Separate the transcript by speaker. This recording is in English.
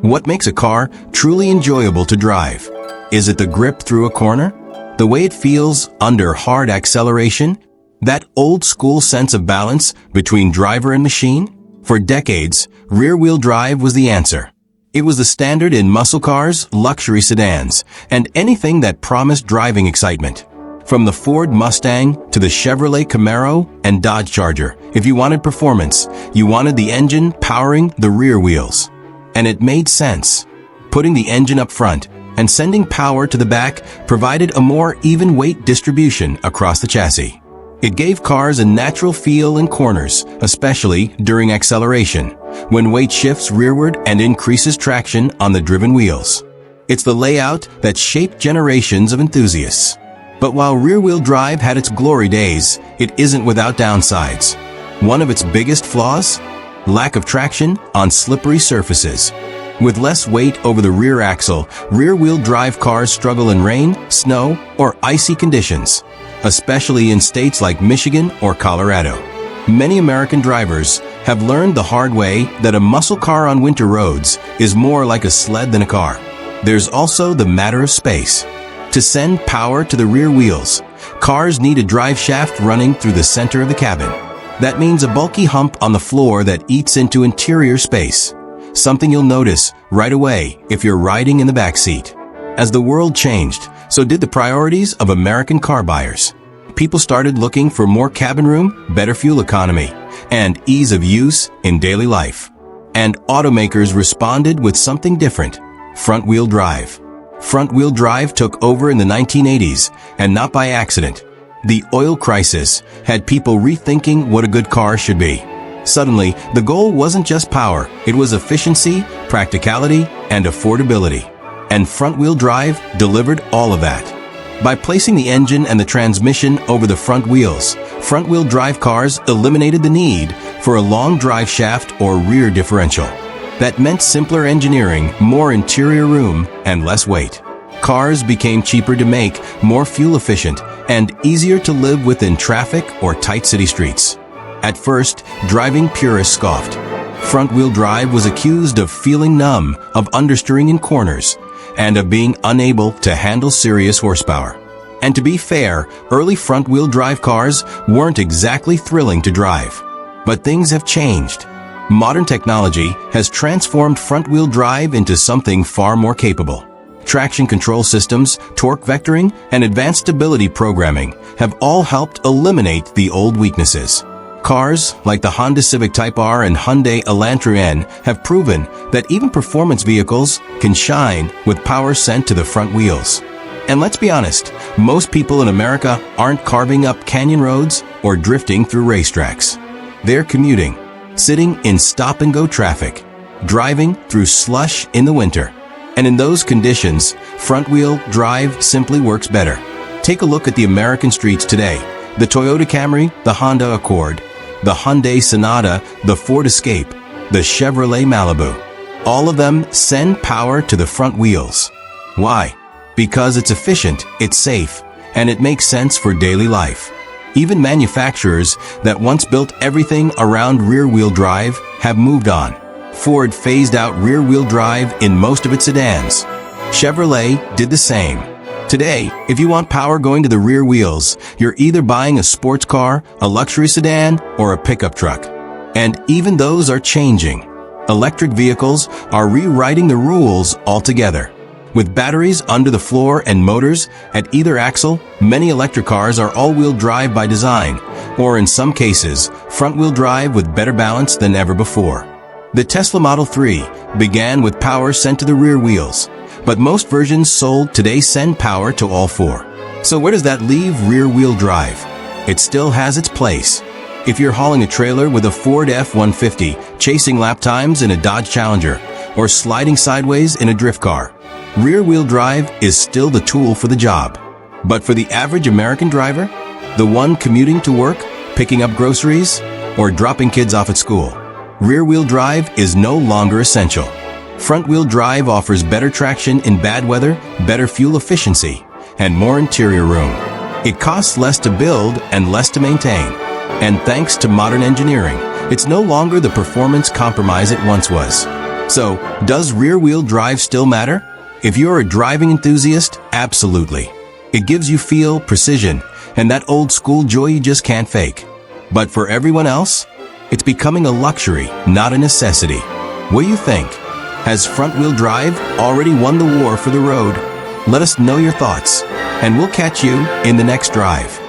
Speaker 1: What makes a car truly enjoyable to drive? Is it the grip through a corner? The way it feels under hard acceleration? That old-school sense of balance between driver and machine? For decades, rear-wheel drive was the answer. It was the standard in muscle cars, luxury sedans, and anything that promised driving excitement. From the Ford Mustang to the Chevrolet Camaro and Dodge Charger, if you wanted performance, you wanted the engine powering the rear wheels. And it made sense. Putting the engine up front and sending power to the back provided a more even weight distribution across the chassis. It gave cars a natural feel in corners, especially during acceleration, when weight shifts rearward and increases traction on the driven wheels. It's the layout that shaped generations of enthusiasts. But while rear-wheel drive had its glory days, it isn't without downsides. One of its biggest flaws? Lack of traction on slippery surfaces. With less weight over the rear axle, rear-wheel drive cars struggle in rain, snow, or icy conditions, especially in states like Michigan or Colorado. Many American drivers have learned the hard way that a muscle car on winter roads is more like a sled than a car. There's also the matter of space. To send power to the rear wheels, cars need a drive shaft running through the center of the cabin. That means a bulky hump on the floor that eats into interior space. Something you'll notice right away if you're riding in the back seat. As the world changed, so did the priorities of American car buyers. People started looking for more cabin room, better fuel economy, and ease of use in daily life. And automakers responded with something different: front-wheel drive. Front-wheel drive took over in the 1980s, and not by accident. The oil crisis had people rethinking what a good car should be. Suddenly, the goal wasn't just power, it was efficiency, practicality, and affordability. And front-wheel drive delivered all of that. By placing the engine and the transmission over the front wheels, front-wheel drive cars eliminated the need for a long drive shaft or rear differential. That meant simpler engineering, more interior room, and less weight. Cars became cheaper to make, more fuel efficient, and easier to live with in traffic or tight city streets. At first, driving purists scoffed. Front-wheel drive was accused of feeling numb, of understeering in corners, and of being unable to handle serious horsepower. And to be fair, early front-wheel drive cars weren't exactly thrilling to drive. But things have changed. Modern technology has transformed front-wheel drive into something far more capable. Traction control systems, torque vectoring, and advanced stability programming have all helped eliminate the old weaknesses. Cars like the Honda Civic Type R and Hyundai Elantra N have proven that even performance vehicles can shine with power sent to the front wheels. And let's be honest, most people in America aren't carving up canyon roads or drifting through racetracks. They're commuting, sitting in stop-and-go traffic, driving through slush in the winter. And in those conditions, front-wheel drive simply works better. Take a look at the American streets today. The Toyota Camry, the Honda Accord, the Hyundai Sonata, the Ford Escape, the Chevrolet Malibu. All of them send power to the front wheels. Why? Because it's efficient, it's safe, and it makes sense for daily life. Even manufacturers that once built everything around rear-wheel drive have moved on. Ford phased out rear-wheel drive in most of its sedans. Chevrolet did the same. Today, if you want power going to the rear wheels, you're either buying a sports car, a luxury sedan, or a pickup truck. And even those are changing. Electric vehicles are rewriting the rules altogether. With batteries under the floor and motors at either axle, many electric cars are all-wheel drive by design, or in some cases, front-wheel drive with better balance than ever before. The Tesla Model 3 began with power sent to the rear wheels, but most versions sold today send power to all four. So where does that leave rear-wheel drive? It still has its place. If you're hauling a trailer with a Ford F-150, chasing lap times in a Dodge Challenger, or sliding sideways in a drift car, rear-wheel drive is still the tool for the job. But for the average American driver, the one commuting to work, picking up groceries, or dropping kids off at school, rear-wheel drive is no longer essential. Front-wheel drive offers better traction in bad weather, better fuel efficiency, and more interior room. It costs less to build and less to maintain. And thanks to modern engineering, it's no longer the performance compromise it once was. So, does rear-wheel drive still matter? If you're a driving enthusiast, absolutely. It gives you feel, precision, and that old-school joy you just can't fake. But for everyone else, it's becoming a luxury, not a necessity. What do you think? Has front-wheel drive already won the war for the road? Let us know your thoughts, and we'll catch you in the next drive.